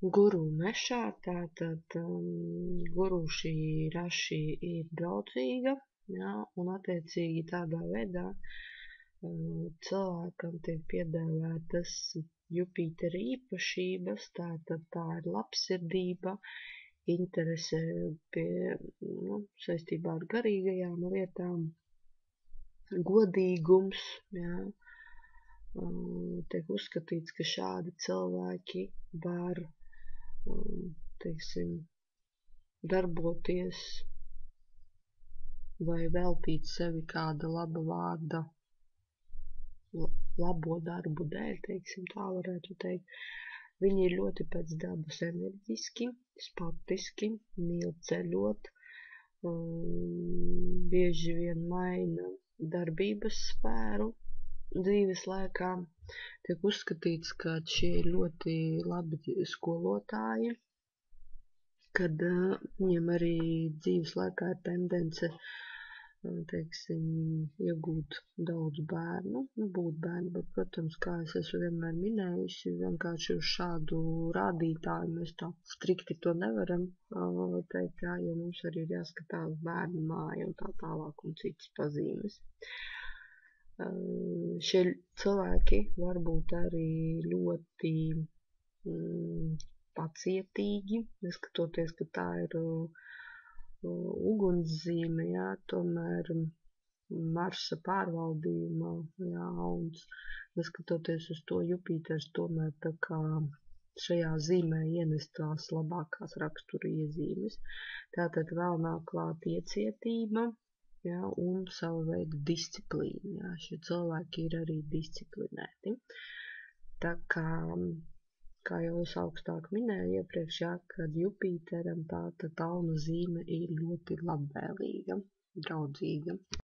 Guru mešā, tātad guru šī raši ir draudzīga, jā, un attiecīgi tādā veidā cilvēkam tiek piedāvātas Jupitera īpašības, tātad tā ir labsirdība, interese saistībā ar garīgajām lietām, godīgums, jā. Tiek uzskatīts, ka šādi cilvēki var, teiksim, darboties vai veltīt sevi kāda laba vārda, labo darbu dēļ, teiksim, tā varētu teikt. Viņi ir ļoti pēc dabas enerģiski, sportiski, mīl ceļot, bieži vien maina darbības sfēru dzīves laikā. Tiek uzskatīts, ka šie ir ļoti labi skolotāji, kad viņiem arī dzīves laikā ir tendence, teiksim, iegūt daudz bērnu, būt bērni, bet, protams, kā es esmu vienmēr minējusi, vienkārši uz šādu rādītāju mēs tā strikti to nevaram teikt, jā, jo mums arī ir jāskatās bērnu māja un tā tālāk un citas pazīmes. Šie cilvēki var būt arī ļoti pacietīgi, neskatoties, ka tā ir ugunszīme, jā, tomēr Marsa pārvaldījumā, jā, un neskatoties uz to Jupiters tomēr tā kā šajā zīmē ienes tās labākās rakstura iezīmes. Tātad vēl nāk klāt iecietība, jā, un sava veida disciplīna, jā, šie cilvēki ir arī disciplinēti. Tā kā jau es augstāk minēju iepriekš, jā, kad Jupiteram tā tauna zīme ir ļoti labvēlīga, draudzīga.